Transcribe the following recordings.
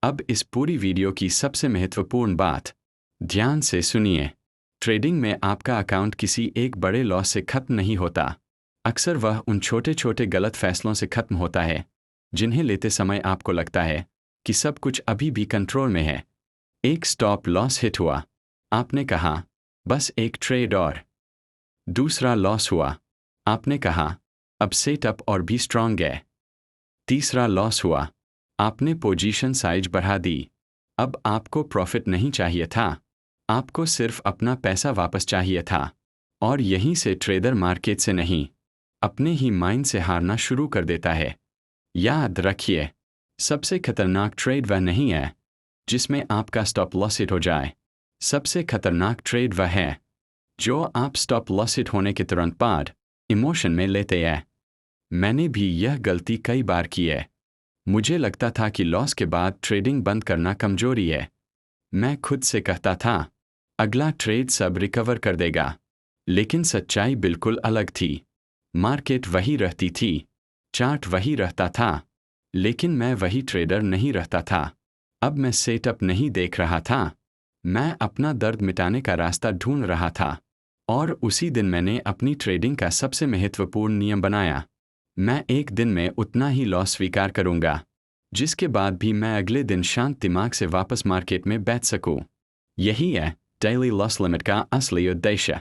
अब इस पूरी वीडियो की सबसे महत्वपूर्ण बात ध्यान से सुनिए। ट्रेडिंग में आपका अकाउंट किसी एक बड़े लॉस से खत्म नहीं होता। अक्सर वह उन छोटे छोटे गलत फैसलों से खत्म होता है जिन्हें लेते समय आपको लगता है कि सब कुछ अभी भी कंट्रोल में है। एक स्टॉप लॉस हिट हुआ, आपने कहा बस एक ट्रेड और। दूसरा लॉस हुआ, आपने कहा अब सेटअप और भी स्ट्रांग है। तीसरा लॉस हुआ, आपने पोजीशन साइज बढ़ा दी। अब आपको प्रॉफिट नहीं चाहिए था, आपको सिर्फ अपना पैसा वापस चाहिए था। और यहीं से ट्रेडर मार्केट से नहीं, अपने ही माइंड से हारना शुरू कर देता है। याद रखिए, सबसे खतरनाक ट्रेड वह नहीं है जिसमें आपका स्टॉप लॉस हिट हो जाए। सबसे खतरनाक ट्रेड वह है जो आप स्टॉप लॉस हिट होने के तुरंत बाद इमोशन में लेते हैं। मैंने भी यह गलती कई बार की है। मुझे लगता था कि लॉस के बाद ट्रेडिंग बंद करना कमजोरी है। मैं खुद से कहता था अगला ट्रेड सब रिकवर कर देगा। लेकिन सच्चाई बिल्कुल अलग थी। मार्केट वही रहती थी, चार्ट वही रहता था, लेकिन मैं वही ट्रेडर नहीं रहता था। अब मैं सेटअप नहीं देख रहा था, मैं अपना दर्द मिटाने का रास्ता ढूंढ रहा था। और उसी दिन मैंने अपनी ट्रेडिंग का सबसे महत्वपूर्ण नियम बनाया। मैं एक दिन में उतना ही लॉस स्वीकार करूंगा जिसके बाद भी मैं अगले दिन शांत दिमाग से वापस मार्केट में बैठ सकूं। यही है डेली लॉस लिमिट का असली उद्देश्य।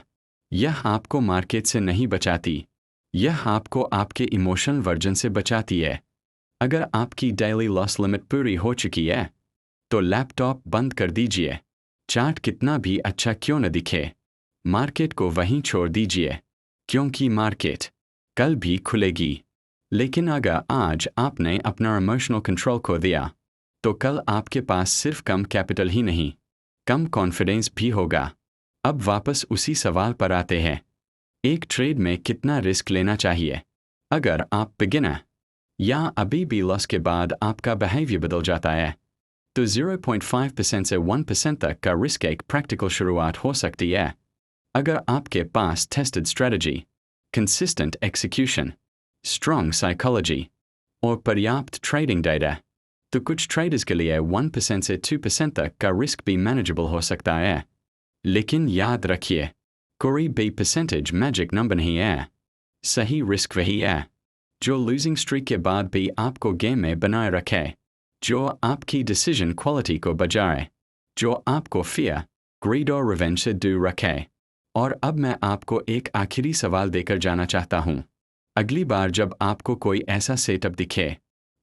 यह आपको मार्केट से नहीं बचाती, यह आपको आपके इमोशनल वर्जन से बचाती है। अगर आपकी डेली लॉस लिमिट पूरी हो चुकी है तो लैपटॉप बंद कर दीजिए। चार्ट कितना भी अच्छा क्यों न दिखे, मार्केट को वहीं छोड़ दीजिए, क्योंकि मार्केट कल भी खुलेगी। लेकिन अगर आज आपने अपना इमोशनल कंट्रोल खो दिया तो कल आपके पास सिर्फ कम कैपिटल ही नहीं, कम कॉन्फिडेंस भी होगा। अब वापस उसी सवाल पर आते हैं, एक ट्रेड में कितना रिस्क लेना चाहिए? अगर आप बिगिनर या अभी भी लॉस के बाद आपका बिहेवियर बदल जाता है तो 0.5% से 1% तक का रिस्क एक प्रैक्टिकल शुरुआत हो सकती है। अगर आपके पास tested strategy, consistent execution, strong psychology और पर्याप्त ट्रेडिंग डेटा, तो कुछ ट्रेडर्स के लिए 1% से 2% तक का रिस्क भी मैनेजेबल हो सकता है। लेकिन याद रखिए, कोई भी परसेंटेज मैजिक नंबर नहीं है। सही रिस्क वही है जो लूजिंग स्ट्रीक के बाद भी आपको गेम में बनाए रखे, जो आपकी डिसीजन क्वालिटी को बचाए, जो आपको फियर, ग्रीड और रिवेंज से दूर रखे। और अब मैं आपको एक आखिरी सवाल देकर जाना चाहता हूँ। अगली बार जब आपको कोई ऐसा सेटअप दिखे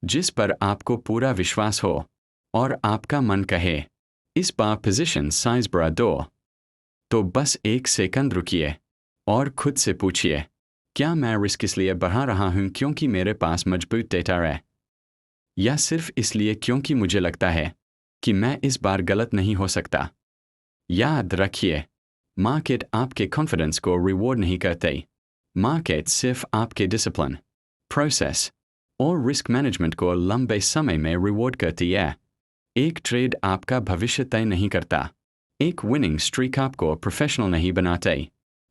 जिस पर आपको पूरा विश्वास हो और आपका मन कहे इस बार पोजीशन साइज बढ़ा दो, तो बस एक सेकंड रुकिए और खुद से पूछिए, क्या मैं रिस्क इसलिए बढ़ा रहा हूं क्योंकि मेरे पास मजबूत डेटा है, या सिर्फ इसलिए क्योंकि मुझे लगता है कि मैं इस बार गलत नहीं हो सकता? याद रखिए, मार्केट आपके कॉन्फिडेंस को रिवॉर्ड नहीं करते। मार्केट सिर्फ आपके डिसिप्लिन, प्रोसेस और रिस्क मैनेजमेंट को लंबे समय में रिवॉर्ड करती है। एक ट्रेड आपका भविष्य तय नहीं करता, एक विनिंग स्ट्रीक आपको प्रोफेशनल नहीं बनाते,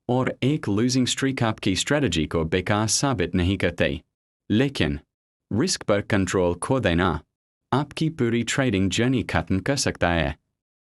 और एक लूजिंग स्ट्रीक आपकी स्ट्रेटजी को बेकार साबित नहीं करते। लेकिन रिस्क पर कंट्रोल खो देना आपकी पूरी ट्रेडिंग जर्नी खत्म कर सकता है।